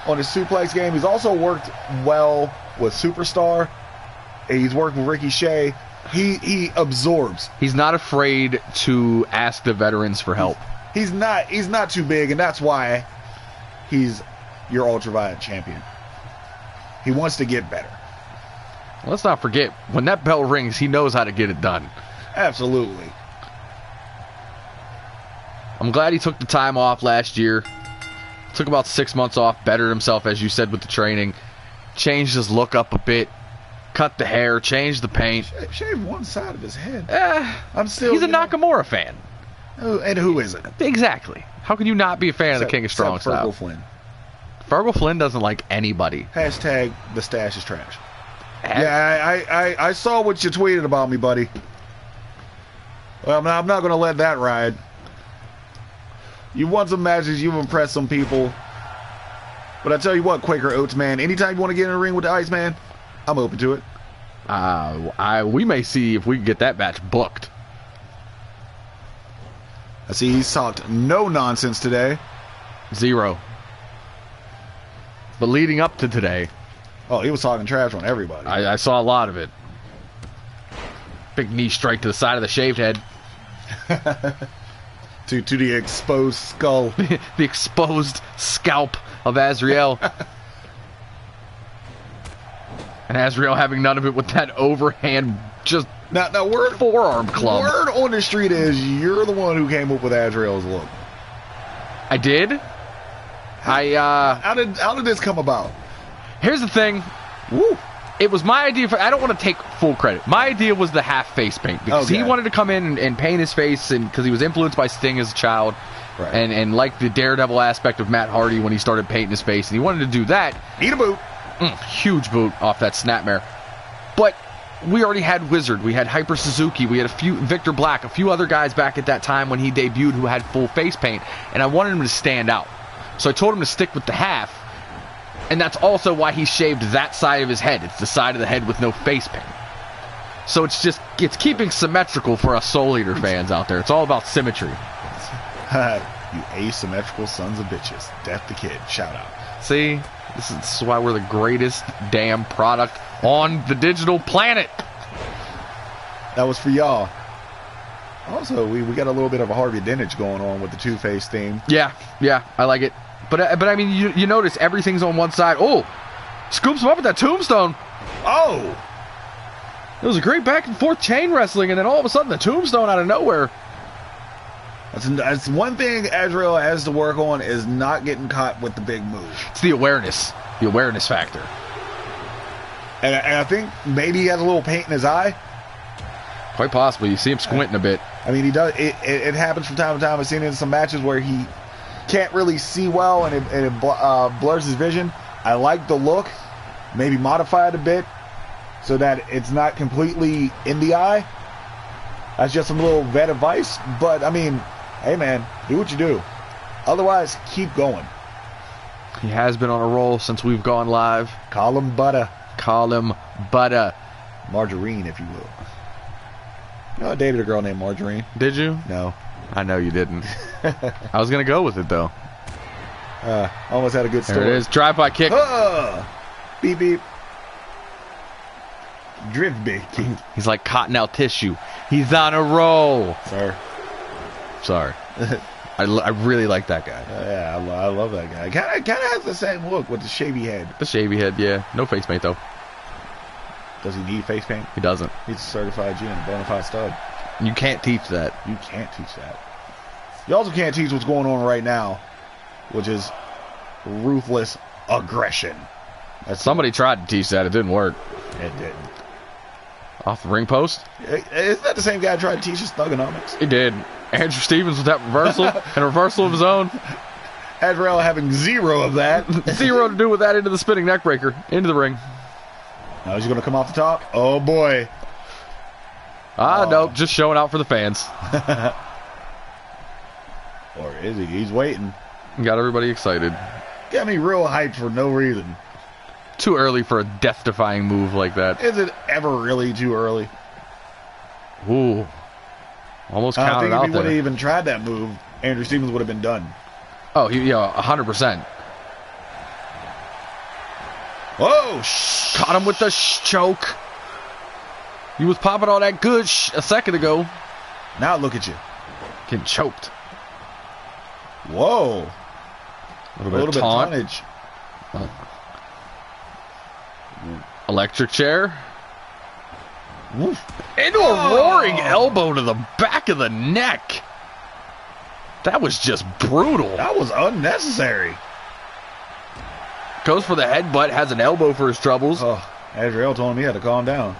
on his suplex game. He's also worked well with Superstar. He's worked with Ricky Shea. He absorbs. He's not afraid to ask the veterans for help. He's not too big, and that's why he's your Ultraviolet champion. He wants to get better. Let's not forget, when that bell rings, he knows how to get it done. Absolutely. I'm glad he took the time off last year. Took about 6 months off, bettered himself, as you said, with the training. Changed his look up a bit. Cut the hair, changed the paint. Shaved one side of his head. He's a Nakamura fan. And who isn't? Exactly. How can you not be a fan of the King of Strong Style? Fergal Flynn. Fergal Flynn doesn't like anybody. Hashtag the stash is trash. Yeah, I saw what you tweeted about me, buddy. Well, I'm not going to let that ride. You've won some matches, you've impressed some people. But I tell you what, Quaker Oats, man, anytime you want to get in a ring with the Iceman, I'm open to it. We may see if we can get that match booked. I see he's talked no nonsense today. 0. But leading up to today... Oh, he was talking trash on everybody. I saw a lot of it. Big knee strike to the side of the shaved head. to the exposed skull. The exposed scalp of Azrael. And Azrael having none of it with that overhand now word forearm club. Word on the street is you're the one who came up with Azrael's look. I did? How did this come about? Here's the thing. Woo. It was my idea. I don't want to take full credit. My idea was the half face paint because he wanted to come in and paint his face, and because he was influenced by Sting as a child, right. and like the Daredevil aspect of Matt Hardy when he started painting his face, and he wanted to do that. Eat a boot. Huge boot off that snapmare. But we already had Wizard. We had Hyper Suzuki. We had Victor Black, a few other guys back at that time when he debuted who had full face paint, and I wanted him to stand out. So I told him to stick with the half. And that's also why he shaved that side of his head. It's the side of the head with no face paint. So it's keeping symmetrical for us Soul Eater fans out there. It's all about symmetry. You asymmetrical sons of bitches. Death the Kid. Shout out. See? This is why we're the greatest damn product on the digital planet. That was for y'all. Also, we got a little bit of a Harvey Dent going on with the Two-Face theme. Yeah, I like it. But I mean, you notice everything's on one side. Oh, scoops him up with that tombstone. Oh, it was a great back and forth chain wrestling, and then all of a sudden the tombstone out of nowhere. That's one thing Azrael has to work on, is not getting caught with the big move. It's the awareness factor. And I think maybe he has a little paint in his eye. Quite possibly. You see him squinting a bit. I mean, he does. It happens from time to time. I've seen it in some matches where he can't really see well, and it blurs his vision. I like the look, maybe modify it a bit so that it's not completely in the eye. That's just some little vet advice, but I mean, hey man, do what you do. Otherwise, keep going. He has been on a roll since we've gone live. Call him butter. Margarine, if you will. You know, I dated a girl named Margarine. Did you? No. I know you didn't. I was going to go with it, though. Almost had a good story. There it is. Drive-by kick. Beep, beep. Drift big kick. He's like cottonelle tissue. He's on a roll. Sorry. I really like that guy. Yeah, I love that guy. Kind of has the same look with the shavy head. The shavy head, yeah. No face paint, though. Does he need face paint? He doesn't. He's a certified G and a bona fide stud. You can't teach that. You can't teach that. You also can't teach what's going on right now, which is ruthless aggression. Somebody tried to teach that. It didn't work. It didn't. Off the ring post? Isn't that the same guy trying to teach us thugonomics? He did. Andrew Stevens with that reversal and a reversal of his own. Azrael having zero of that. Zero to do with that into the spinning neck breaker. Into the ring. Now he's going to come off the top. Oh, boy. Nope. Just showing out for the fans. Or is he? He's waiting. Got everybody excited. Got me real hyped for no reason. Too early for a death-defying move like that. Is it ever really too early? Ooh. Almost I counted think if out he would have there. even tried that move, Andrew Stevens would have been done. Oh, 100%. Whoa! Caught him with the choke. He was popping all that good a second ago. Now look at you. Getting choked. Whoa. A little bit of tonnage. Electric chair. Woof. Into a roaring elbow to the back of the neck. That was just brutal. That was unnecessary. Goes for the headbutt, has an elbow for his troubles. Oh, Azrael told him he had to calm down.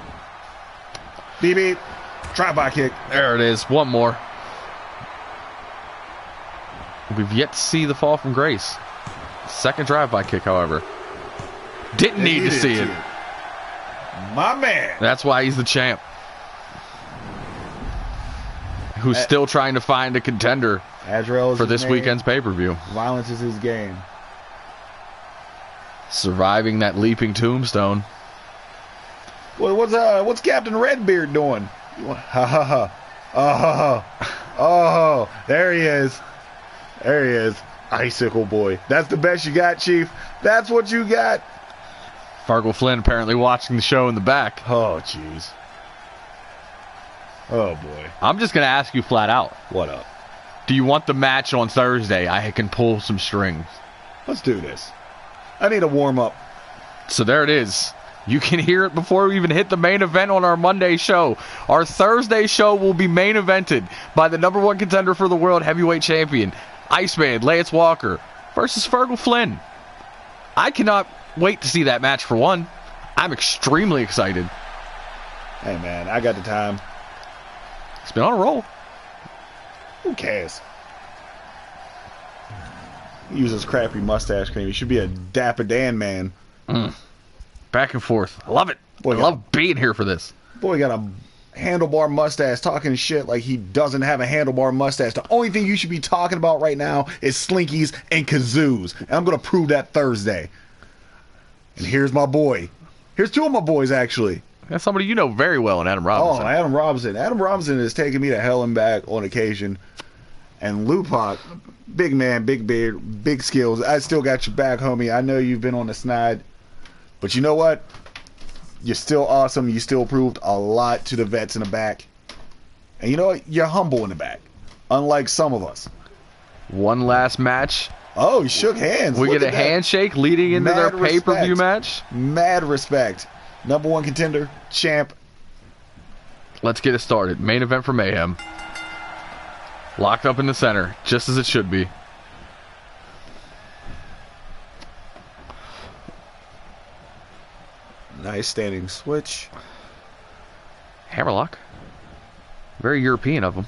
Beep, beep. Drive-by kick. There it is. One more. We've yet to see the fall from grace. Second drive-by kick, however. Didn't need to see it. My man. That's why he's the champ. Who's still trying to find a contender Azrael is for his this name. weekend's pay-per-view. Violence is his game. Surviving that leaping tombstone. Well, what's Captain Redbeard doing? Ha ha ha. Oh, there he is. There he is. Icicle boy. That's the best you got, Chief. That's what you got. Fargo Flynn apparently watching the show in the back. Oh, jeez. Oh, boy. I'm just going to ask you flat out. What up? Do you want the match on Thursday? I can pull some strings. Let's do this. I need a warm-up. So there it is. You can hear it before we even hit the main event on our Monday show. Our Thursday show will be main evented by the number one contender for the world heavyweight champion, Iceman Lance Walker, versus Fergal Flynn. I cannot wait to see that match for one. I'm extremely excited. Hey, man, I got the time. It's been on a roll. Who cares? He uses crappy mustache cream. He should be a Dapper Dan man. Back and forth. I love it. Boy, I love being here for this. Boy, got a handlebar mustache talking shit like he doesn't have a handlebar mustache. The only thing you should be talking about right now is slinkies and kazoos. And I'm going to prove that Thursday. And here's my boy. Here's two of my boys, actually. That's somebody you know very well in Adam Robinson. Oh, Adam Robinson. Adam Robinson has taken me to hell and back on occasion. And Lupac, big man, big beard, big skills. I still got your back, homie. I know you've been on the snide. But you know what? You're still awesome. You still proved a lot to the vets in the back. And you know what? You're humble in the back. Unlike some of us. One last match. Oh, he shook hands. We Look get a at that. handshake leading into their Mad pay-per-view respect. match. Mad respect. Number one contender, champ. Let's get it started. Main event for Mayhem. Locked up in the center, just as it should be. Nice standing switch. Hammerlock. Very European of him.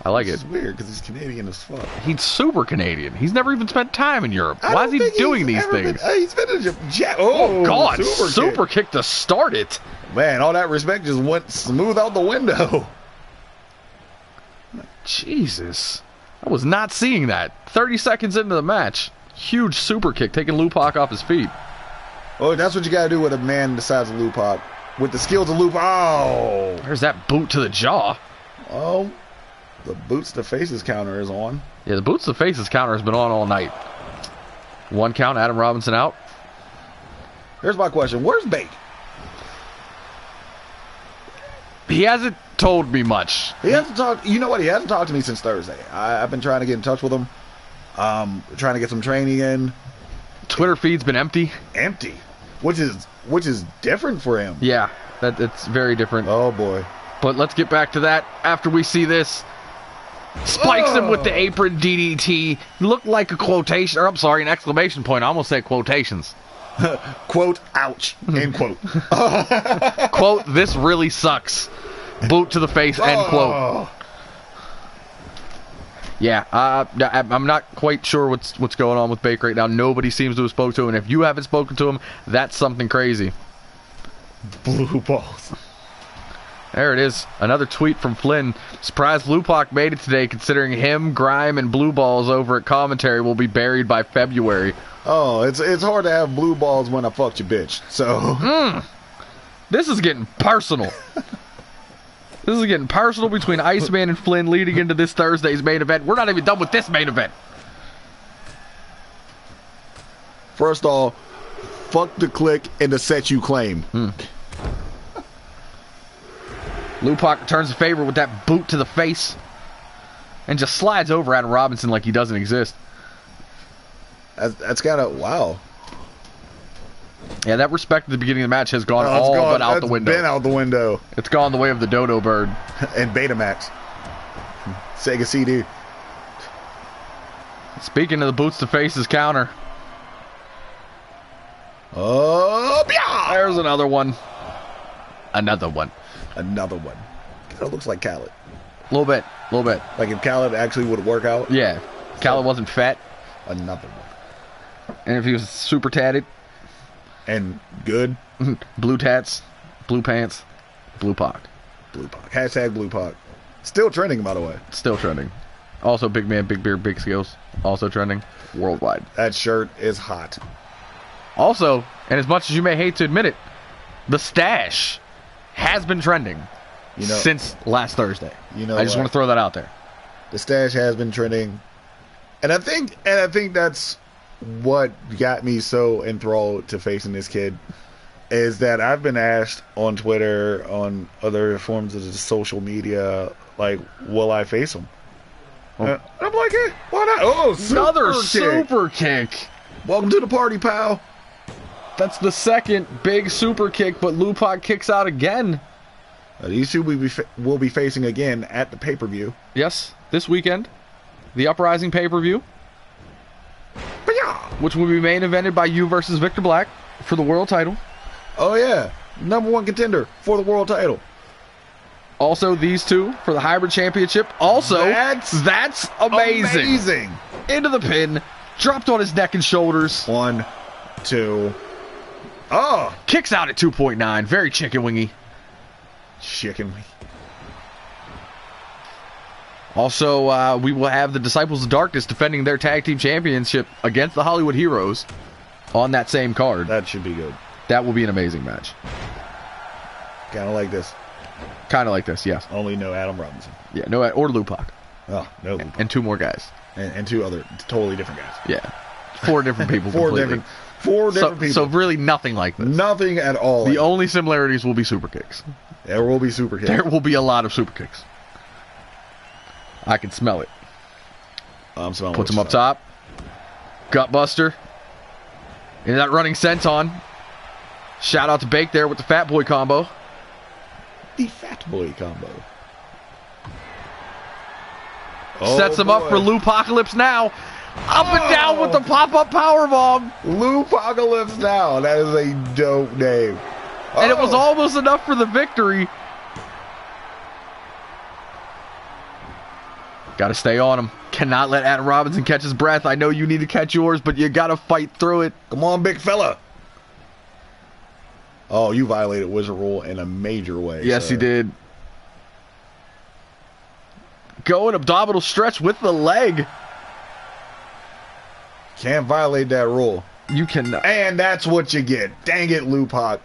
I like It's it. weird because he's Canadian as fuck. He's super Canadian. He's never even spent time in Europe. Why is he doing these things? He's been in Japan. Oh, God. Super Kick to start it. Man, all that respect just went smooth out the window. Jesus. I was not seeing that. 30 seconds into the match. Huge super kick taking Lupac off his feet. Oh, that's what you gotta do with a man the size of Lupac. With the skills of Lupac. Oh. There's that boot to the jaw. Oh. The boots to faces counter is on. Yeah, the boots to faces counter has been on all night. One count, Adam Robinson out. Here's my question. Where's Bate? He hasn't told me much. He hasn't talked. You know what? He hasn't talked to me since Thursday. I've been trying to get in touch with him. Trying to get some training in. Twitter feed's been empty. Empty. Which is different for him. Yeah, it's very different. Oh boy. But let's get back to that after we see this. Spikes him with the apron DDT. Looked like a quotation, or I'm sorry, an exclamation point. I almost said quotations. Quote, ouch. End quote. Quote, this really sucks. Boot to the face, end quote. Yeah, I'm not quite sure what's going on with Baker right now. Nobody seems to have spoken to him, and if you haven't spoken to him, that's something crazy. Blue balls. There it is. Another tweet from Flynn. Surprised Blue Pac made it today, considering him, Grime, and Blue Balls over at commentary will be buried by February. Oh, it's hard to have blue balls when I fucked your bitch. So This is getting personal. This is getting personal between Iceman and Flynn leading into this Thursday's main event. We're not even done with this main event. First off, fuck the click and the set you claim. Lupac returns the favor with that boot to the face and just slides over Adam Robinson like he doesn't exist. That's kind of wow. Yeah, that respect at the beginning of the match has gone but out the window. It's been out the window. It's gone the way of the dodo bird. And Betamax. Sega CD. Speaking of the boots to faces counter. Oh, yeah! There's another one. Another one. Another one. Kind of looks like Khaled. A little bit. Like if Khaled actually would work out. Yeah. Khaled wasn't fat. Another one. And if he was super tatted. And good. Blue tats. Blue pants. Blue Pac. Blue Pac. Hashtag Blue Pac. Still trending, by the way. Still trending. Also, big man, big beard, big skills. Also trending worldwide. That shirt is hot. Also, and as much as you may hate to admit it, the stash has been trending since last Thursday. I just want to throw that out there. The stash has been trending, and I think that's what got me so enthralled to facing this kid is that I've been asked on Twitter, on other forms of the social media, like, will I face him? I'm like, hey, why not? Oh, another super kick. Welcome to the party, pal. That's the second big super kick, but Lupac kicks out again. These two will be facing again at the pay-per-view. Yes, this weekend. The Uprising pay-per-view. Which will be main evented by you versus Victor Black for the world title. Oh, yeah. Number one contender for the world title. Also, these two for the Hybrid Championship. Also, that's amazing. Into the pin. Dropped on his neck and shoulders. 1, 2. Oh! Kicks out at 2.9. Very chicken wingy. Chicken wing. Also, we will have the Disciples of Darkness defending their tag team championship against the Hollywood Heroes on that same card. That should be good. That will be an amazing match. Kind of like this. Kind of like this, yes. Only no Adam Robinson. Yeah, no, or Lupac. Oh, no Lupac. And two more guys. And two other totally different guys. Yeah. 4 different people. Four different people. So really nothing like this. Nothing at all. The only similarities will be super kicks. There will be super kicks. There will be a lot of super kicks. I can smell it. I'm smelling. Puts him up top. Gutbuster. And that running senton. Shout out to Bake there with the Fat Boy combo. The Fat Boy combo. Sets him up for Lupacalypse now. Up and down with the pop-up powerbomb. Lupacalypse now. That is a dope name. And it was almost enough for the victory. Got to stay on him. Cannot let Adam Robinson catch his breath. I know you need to catch yours, but you got to fight through it. Come on, big fella. Oh, you violated Wizard Rule in a major way. Yes, he did. Going abdominal stretch with the leg. Can't violate that rule. You cannot. And that's what you get. Dang it, Lupac.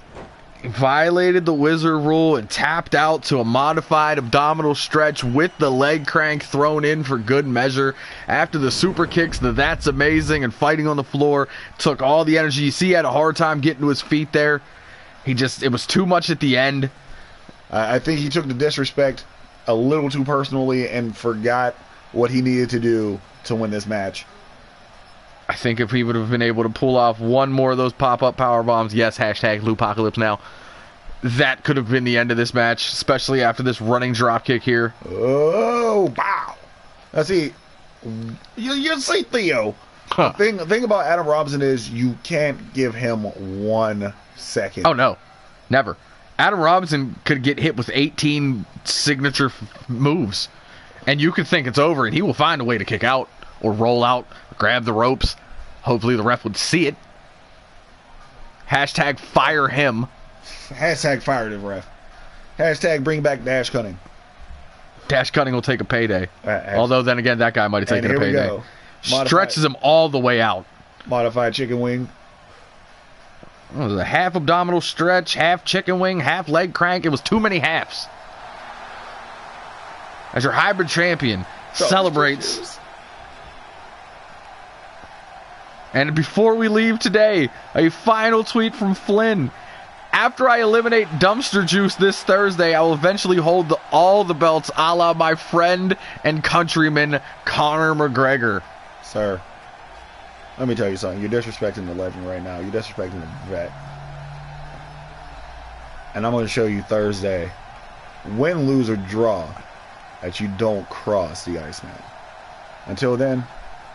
Violated the Wizard Rule and tapped out to a modified abdominal stretch with the leg crank thrown in for good measure. After the super kicks, that's amazing, and fighting on the floor, took all the energy. You see he had a hard time getting to his feet there. It was too much at the end. I think he took the disrespect a little too personally and forgot what he needed to do to win this match. I think if he would have been able to pull off one more of those pop-up power bombs, yes, hashtag Lupacalypse now, that could have been the end of this match, especially after this running drop kick here. Oh, wow. Now, see, you see, Theo. The thing about Adam Robinson is you can't give him 1 second. Oh, no. Never. Adam Robinson could get hit with 18 signature moves And you can think it's over, and he will find a way to kick out or roll out, or grab the ropes. Hopefully the ref would see it. Hashtag fire him. Hashtag fire the ref. Hashtag bring back Dash Cunning. Dash Cunning will take a payday. Although, then again, that guy might have taken a payday. Stretches him all the way out. Modified chicken wing. It was a half abdominal stretch, half chicken wing, half leg crank. It was too many halves. As your hybrid champion celebrates. And before we leave today, a final tweet from Flynn. After I eliminate Dumpster Juice this Thursday, I will eventually hold all the belts a la my friend and countryman Conor McGregor. Sir, let me tell you something. You're disrespecting the legend right now. You're disrespecting the vet. And I'm going to show you Thursday, win, lose, or draw, that you don't cross the Iceman. Until then,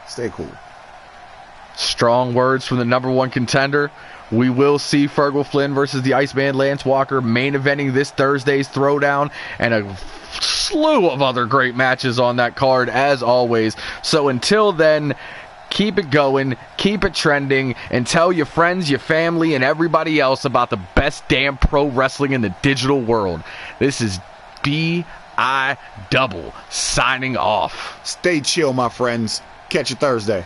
stay cool. Strong words from the #1 contender. We will see Fergal Flynn versus the Iceman Lance Walker main eventing this Thursday's Throwdown, and a slew of other great matches on that card as always. So until then, keep it going, keep it trending, and tell your friends, your family, and everybody else about the best damn pro wrestling in the digital world. This is B.I. Double signing off. Stay chill, my friends. Catch you Thursday.